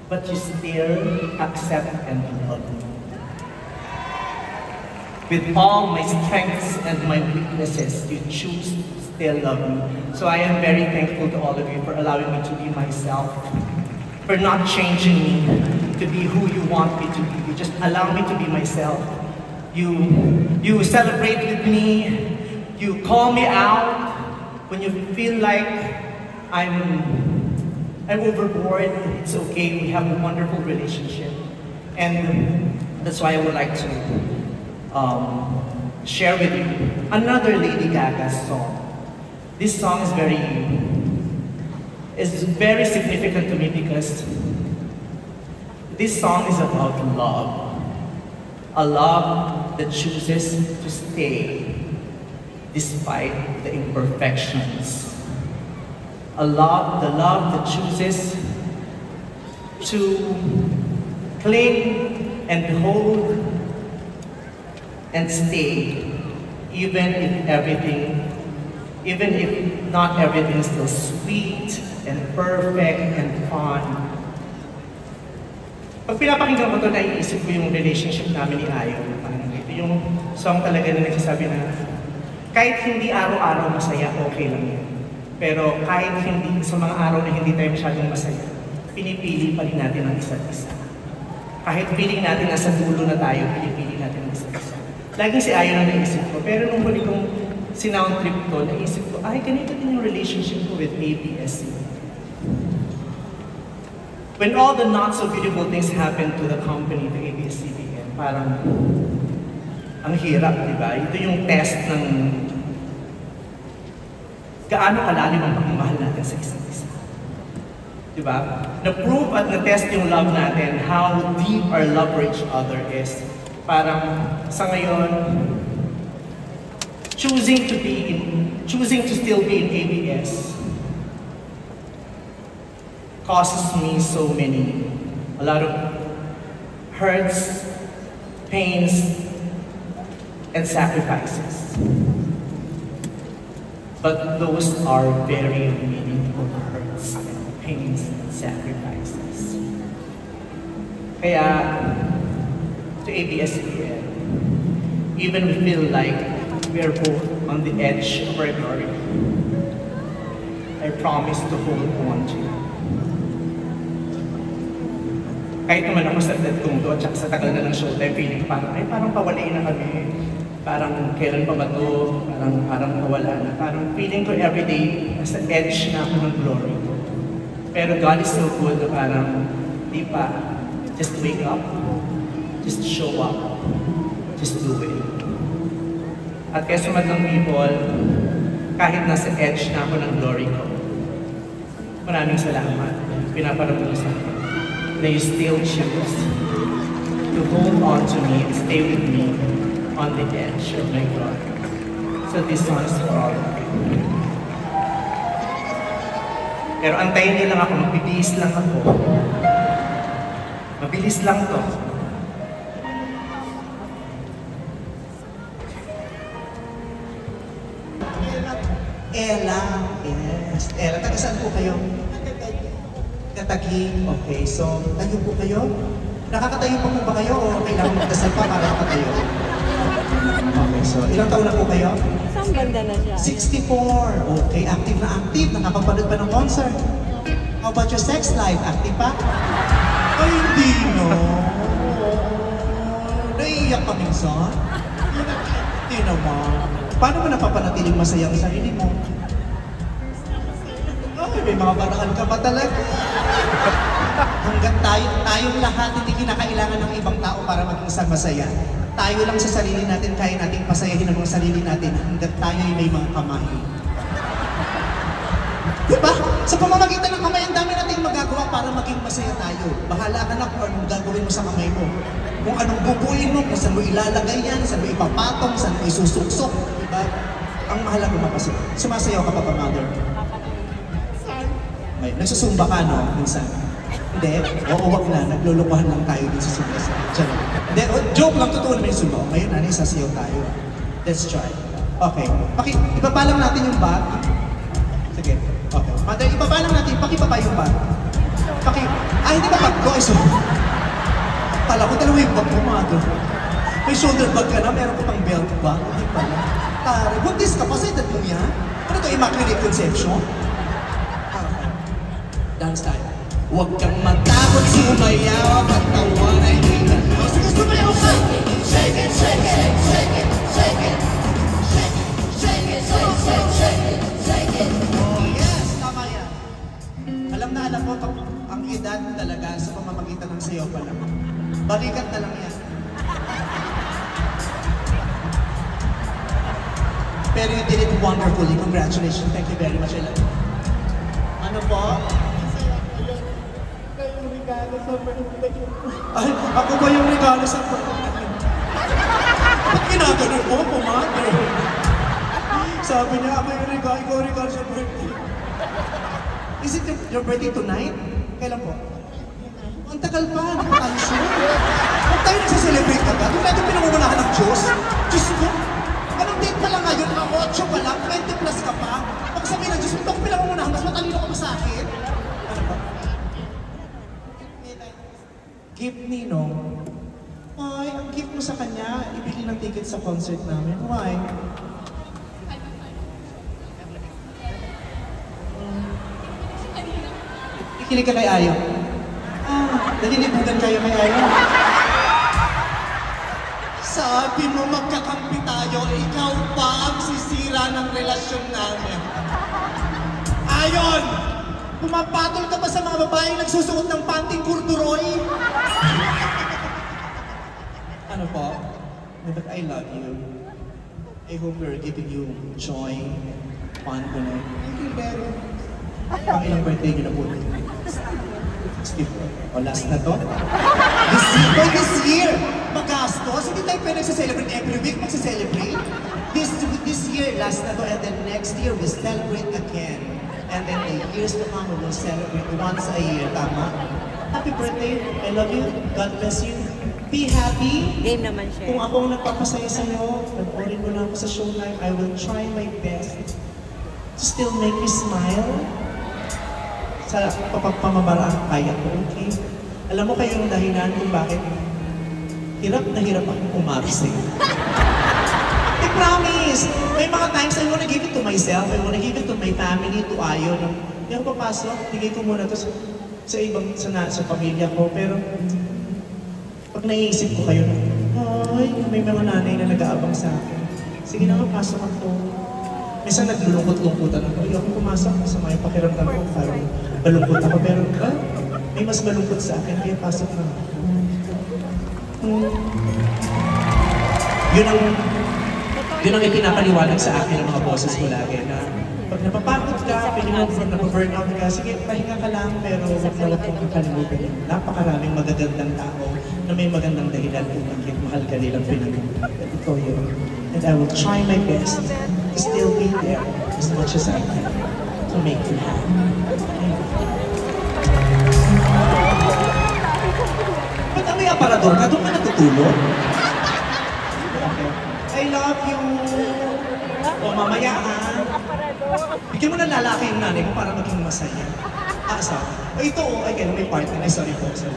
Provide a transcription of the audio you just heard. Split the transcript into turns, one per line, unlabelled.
but you still accept and love me. With all my strengths and my weaknesses, you choose to still love me. So I am very thankful to all of you for allowing me to be myself, for not changing me to be who you want me to be. You just allow me to be myself. You celebrate with me, you call me out when you feel like I'm overboard. It's okay, we have a wonderful relationship. And that's why I would like to share with you another Lady Gaga song. This song is very significant to me because this song is about love. A love that chooses to stay despite the imperfections. The love that chooses to cling and hold and stay, even if not everything is still sweet and perfect and fun. Pag pinapakinggan ko ito, naiisip ko yung relationship namin ni Ayo. Ito yung song talaga na nagsasabi na kahit hindi araw-araw masaya, okay lang yun. Pero kahit hindi, sa mga araw na hindi tayo masyadong masaya, pinipili pa rin natin ang isa't isa. Kahit feeling natin nasa dulo na tayo, pinipili natin ang isa't isa. Laging si Ayo na naisip ko, pero nung huli kong sinound trip ko, naisip ko, ay, ganito din yung relationship ko with ABS-CBN. When all the not so beautiful things happen to the company, to ABS-CBN, parang ang hirap, di ba? Ito yung test ng gaano kalalim ang pagmamahal natin sa isa't isa. Di ba? Na-prove at na-test yung love natin, how deep our love for each other is. Parang sa ngayon, choosing to still be in ABS causes me a lot of hurts, pains, and sacrifices. But those are very meaningful hurts and pains and sacrifices. Kaya, to ABS-CBN, even we feel like we are both on the edge of our glory, I promise to hold on to you. Kahit naman ako sa Tungdo at sa tagal na ng showtime, feeling parang pawalain na kami. Parang kailan pa ba ito? Parang nawala na. Parang feeling ko everyday, nasa edge na ako ng glory ko. Pero God is so good na parang, di pa, just wake up, just show up, just do it. At kaya sumadlang people, kahit nasa edge na ako ng glory ko, maraming salamat. Pinaparamdam sa akin na you still choose to hold on to me and stay with me on the edge of my glory. So this song is for all of you. Pero antayin niyo lang ako, magbibihis lang ako. Mabilis lang to. Ella, yes. Ella, taga saan po kayo? Katagi. Okay, so, tayo po kayo? Nakakatayo pa po ba kayo o kailangan magdasal pa para makatayo? Okay, so, ilang taon na po kayo?
Isang ganda na siya.
64. Okay, active na active. Nakakapanood pa ng concert. How about your sex life? Active pa? Ay, hindi, no. Naiiyak ka minsan? Hindi naman. Paano mo napapanatiling masaya ang sarili mo? Ay, may mga barahan ka pa talaga. Hanggang tayong lahat hindi kinakailangan ng ibang tao para maging isang masaya. Tayo lang sa sarili natin, kaya nating pasayahin ang mga sarili natin hanggang tayo ay may mga kamay. Diba? Sa pamamagitan ng kamay, ang dami nating magagawa para maging masaya tayo. Bahala ka na kung anong gagawin mo sa kamay mo. Kung anong bubuin mo, kung saan mo ilalagay yan, saan mo ipapatong, saan mo isusuksok. Diba? Ang mahalaga mapasaya. Sumasayaw ka pa ba, mother? Ay, nagsusumba ka, no? Minsan. Hindi. Oo, wag na. Naglulukuhan lang tayo din sa sumba. Hindi, joke lang. Totoo naman yung sumba. Ngayon, nanay, sasayaw tayo. Let's try. Okay. Ibaba lang natin yung bag. Sige. Okay. Mother, ibaba lang natin. Pakibaba yung bag. Ay, hindi ba pag go?
Okay, so, kala ko dalawa yung bag mo, mother. May shoulder bag ka na, meron ko pang belt bag. Hindi pala. Tari, buntis ka pa sa edad mo yan? Ano to, immaculate conception? Dance time.
Huwag kang matakot sumayaw at tawa na hihinga.
Sige, sumayaw ka!
Shake it, shake it, shake it, shake it, shake it, shake it, shake it, shake it.
Oh, yes, tama yan. Alam na alam ko, ang edad talaga sa pamamagitan ng sayaw pa lang. Balikat na lang yan. Pero you did it wonderfully. Congratulations. Thank you very much. I love you. Ano po? Ay, ako ba yung regalo sa birthday? Ba't ginaganon mo, pumato? Sabi niya, ako yung regalo, ikaw yung regalo sa birthday. Is it your birthday tonight? Kailan po? Ang tagal pa, hindi pa tayo sure. Huwag tayo nagsaselebrate agad. Huwag natin pinangungunahan ng Diyos. Diyos ko, anong date pa lang ngayon? Ang 8 pa lang, 20 plus ka pa. Pag sabihin ng Diyos, ito ko pinangungunahan, mas matalino ka pa sa akin. Ano ba? Gift ni, no? Ay, ang gift mo sa kanya, ibili ng ticket sa concert namin. Why? Ikilig ka kay Ayo. Nalilibugan kayo kay Ayo. Sabi mo magkakampi tayo, ikaw pa ang sisira ng relasyon namin. Ayon! Pumapatol ka pa sa mga babaeng nagsusuot ng panting kurduroy? Ano po? But I love you. I hope we're giving you joy and fun tonight. Thank you very much. Pang ilang birthday niyo na po? Steve, o last na to? This year! Magastos? Hindi tayo pwede nagsa-celebrate every week, magsa-celebrate. This year, last na to, and then next year, we celebrate again. And then the years to come, we will celebrate once a year, tama? Happy birthday! I love you. God bless you. Be happy.
Game naman siya.
Kung ako ang nagpapasaya sa'yo, panoorin mo na ako sa showtime, I will try my best to still make you smile. Sa pamamalaan kaya ko, okay? Alam mo kayo yung dahilan kung bakit hirap na hirap akong umarte. I promise! May mga times I wanna give it to myself, I wanna give it to my family, to Ayo. Hindi ako papasok, bigay ko muna to sa ibang, sa pamilya ko. Pero pag naiisip ko kayo na, ay, may mga nanay na nag-aabang sa akin. Sige na nga, pasok ako. Minsan naglulungkot-lungkotan ako. Ayoko pumasok, masama yung pakiramdam ko. Parang malungkot ako. Pero may mas malungkot sa akin, kaya pasok na ako. Yun ang ipinapaliwanag sa akin ng mga boses ko lagi na pag napapagod ka, napaburnout ka, sige, pahinga ka lang, pero huwag na huwag kong kakalimutan yun. Napakaraming magagandang tao na may magandang dahilan kung bakit mahal ka nilang pinag-ulat. Ito yun. And I will try my best to still be there as much as I can to make you happy. Ba't may aparador ka? Doon ka natutulog? I love you. O mamaya ha. Bigyan mo ng lalaki yung nanay mo para maging masaya. Asa? O ito o, ay kaya may partner. Ay sorry po. Sorry.